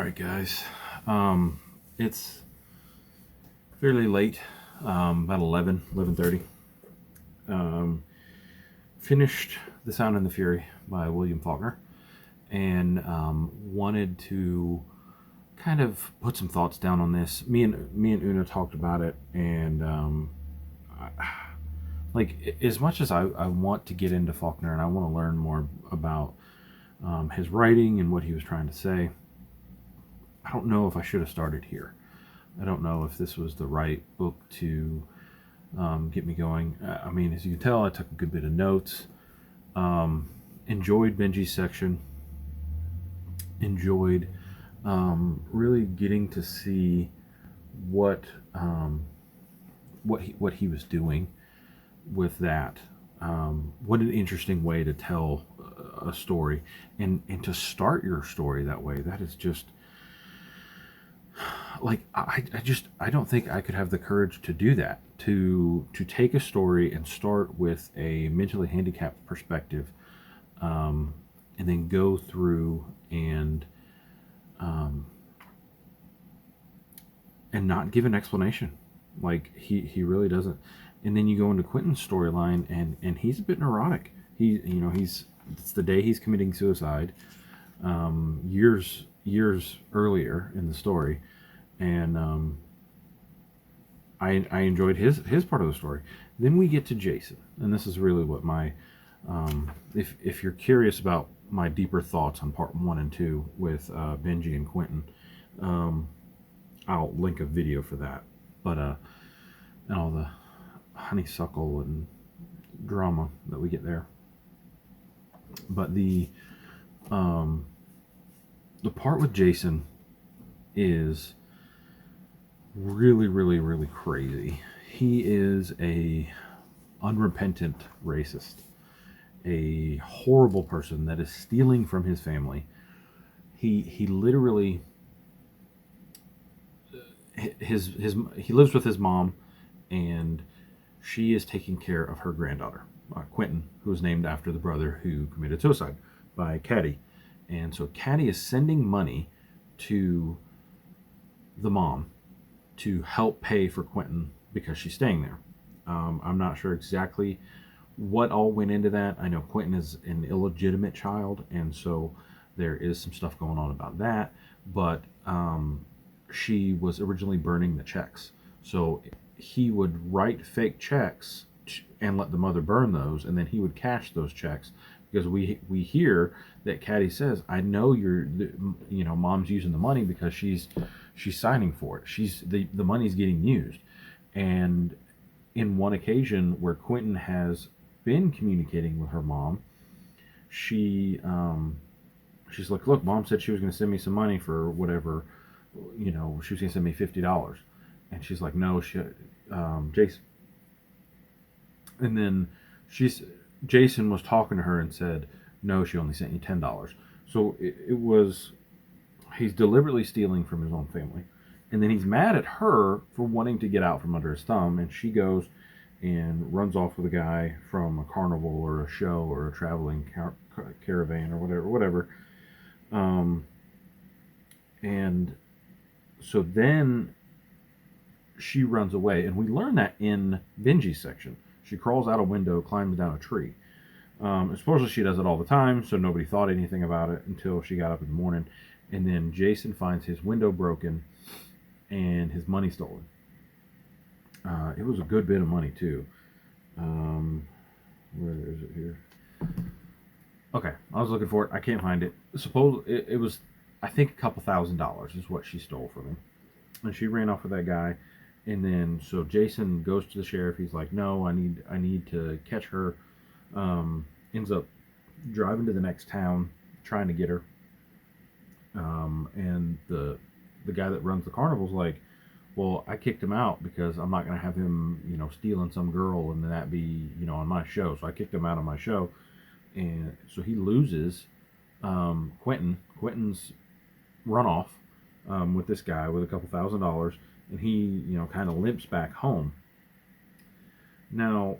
Alright guys, it's fairly late, about 11:30. Finished The Sound and the Fury by William Faulkner, and wanted to kind of put some thoughts down on this. Me and Una talked about it, and like, as much as I want to get into Faulkner and I want to learn more about his writing and what he was trying to say, I don't know if I should have started here. I don't know if this was the right book to get me going. I mean, as you can tell, I took a good bit of notes. Enjoyed Benji's section. Enjoyed really getting to see what he was doing with that. What an interesting way to tell a story, and to start your story that way. That is just like, I don't think I could have the courage to do that, to take a story and start with a mentally handicapped perspective, and then go through and not give an explanation. Like, he really doesn't. And then you go into Quentin's storyline, and he's a bit neurotic. It's the day he's committing suicide, years earlier in the story, and I enjoyed his part of the story. Then we get to Jason, and this is really what my if you're curious about my deeper thoughts on part 1 and 2 with Benji and Quentin, I'll link a video for that. But and all the honeysuckle and drama that we get there. But the part with Jason is really, really, really crazy. He is a unrepentant racist, a horrible person that is stealing from his family. He literally he lives with his mom, and she is taking care of her granddaughter, Quentin, who is named after the brother who committed suicide by Caddy. And so Caddy is sending money to the mom to help pay for Quentin because she's staying there. I'm not sure exactly what all went into that. I know Quentin is an illegitimate child, and so there is some stuff going on about that. But she was originally burning the checks. So he would write fake checks and let the mother burn those, and then he would cash those checks, because we hear that Caddy says, "I know mom's using the money because she's signing for it. The money's getting used." And in one occasion where Quentin has been communicating with her mom, she's like, "Look, mom said she was going to send me some money for whatever, she was going to send me $50. And she's like, "No, Jason." And then Jason was talking to her and said, "No, she only sent you $10. So he's deliberately stealing from his own family. And then he's mad at her for wanting to get out from under his thumb, and she goes and runs off with a guy from a carnival or a show or a traveling caravan or whatever. And so then she runs away, and we learn that in Benji's section. She crawls out a window, climbs down a tree. Supposedly she does it all the time, so nobody thought anything about it until she got up in the morning. And then Jason finds his window broken and his money stolen. It was a good bit of money too. Where is it here? Okay, I was looking for it. I can't find it. It was, I think, a couple $1,000 is what she stole from him. And she ran off with that guy. And then so Jason goes to the sheriff. He's like, "No, I need to catch her." Ends up driving to the next town trying to get her. And the guy that runs the carnival's like, "Well, I kicked him out because I'm not going to have him, stealing some girl and then that be, on my show. So I kicked him out of my show." And so he loses Quentin. Quentin's run off with this guy with a couple $1,000, and he, kind of limps back home. Now,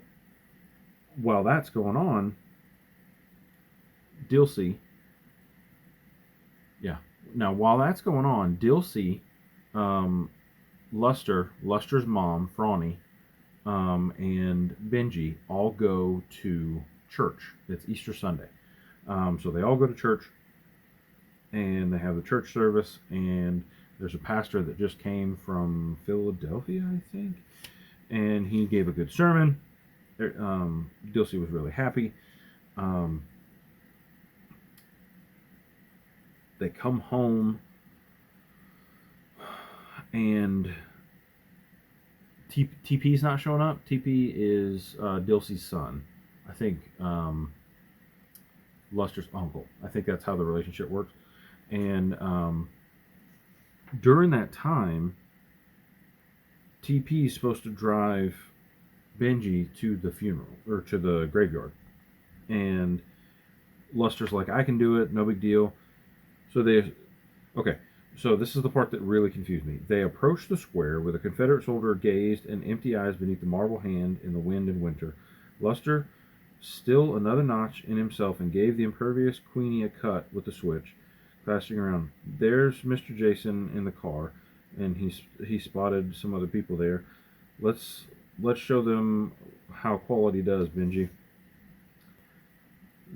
while that's going on, Dilsey, Now, while that's going on, Dilsey, um, Luster's mom, Franny, and Benji all go to church. It's Easter Sunday. So they all go to church and they have the church service. And there's a pastor that just came from Philadelphia, I think, and he gave a good sermon. Dilsey was really happy. Um, they come home and TP's not showing up. TP is Dilsey's son. I think Luster's uncle. I think that's how the relationship works. And during that time, TP is supposed to drive Benji to the funeral or to the graveyard. And Luster's like, I can do it, no big deal. Okay, so this is the part that really confused me. They approached the square where the Confederate soldier gazed in empty eyes beneath the marble hand in the wind and winter. Luster still another notch in himself and gave the impervious Queenie a cut with the switch, flashing around. There's Mr. Jason in the car, and he spotted some other people there. Let's show them how quality does, Benji.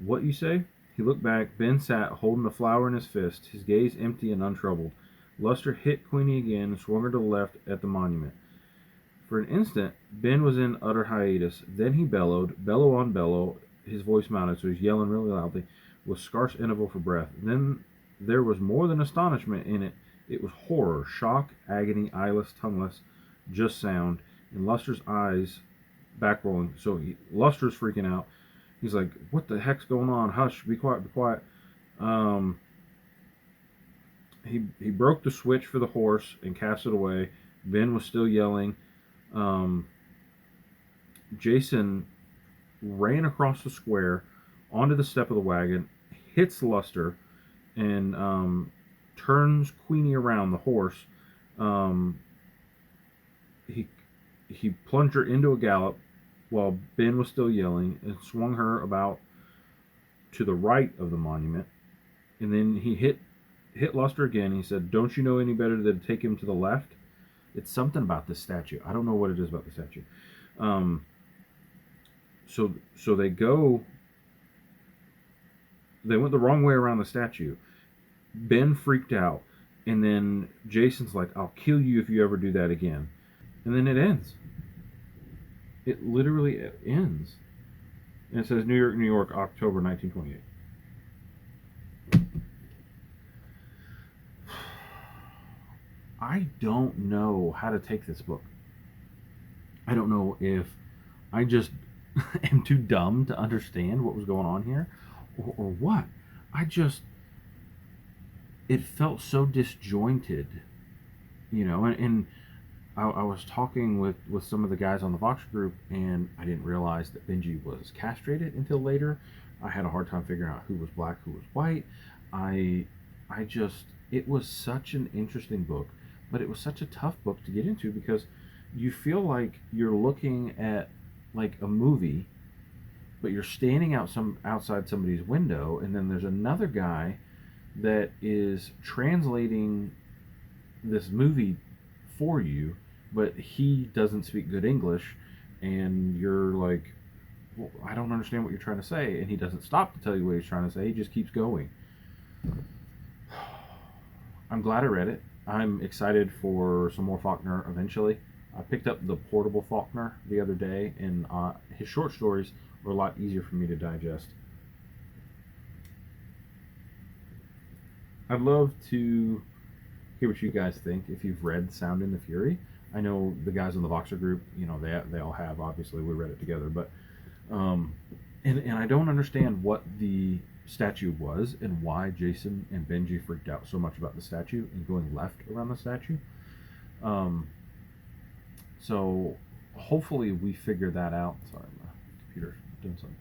What you say? He looked back. Ben sat, holding a flower in his fist, his gaze empty and untroubled. Luster hit Queenie again and swung her to the left at the monument. For an instant, Ben was in utter hiatus. Then he bellowed, bellow on bellow, his voice mounted, so he's yelling really loudly, with scarce interval for breath. Then there was more than astonishment in it. It was horror, shock, agony, eyeless, tongueless, just sound, and Luster's eyes back rolling. So Luster's freaking out. He's like, what the heck's going on? Hush, be quiet, be quiet. He broke the switch for the horse and cast it away. Ben was still yelling. Jason ran across the square onto the step of the wagon, hits Luster, and turns Queenie around the horse. He plunged her into a gallop while Ben was still yelling and swung her about to the right of the monument. And then he hit Luster again. He said, don't you know any better than to take him to the left? It's something about this statue. I don't know what it is about the statue. So they went the wrong way around the statue. Ben freaked out. And then Jason's like, I'll kill you if you ever do that again. And then it ends. It literally ends. And it says New York, New York, October 1928. I don't know how to take this book. I don't know if I just am too dumb to understand what was going on here or what. It felt so disjointed, and I was talking with some of the guys on the Vox group, and I didn't realize that Benji was castrated until later. I had a hard time figuring out who was black, who was white. It was such an interesting book, but it was such a tough book to get into because you feel like you're looking at like a movie, but you're standing outside somebody's window, and then there's another guy that is translating this movie for you, but he doesn't speak good English, and you're like, well, I don't understand what you're trying to say, and he doesn't stop to tell you what he's trying to say. He just keeps going. I'm glad I read it. I'm excited for some more Faulkner eventually. I picked up the portable Faulkner the other day, and his short stories were a lot easier for me to digest. I'd love to hear what you guys think if you've read Sound in the Fury. I know the guys in the Voxer group, they all have. Obviously, we read it together, but and I don't understand what the statue was and why Jason and Benji freaked out so much about the statue and going left around the statue. So hopefully we figure that out. Sorry, my computer's doing something.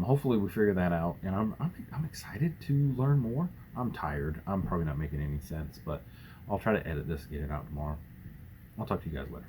Hopefully we figure that out, and I'm excited to learn more. I'm tired. I'm probably not making any sense, but I'll try to edit this and get it out tomorrow. I'll talk to you guys later.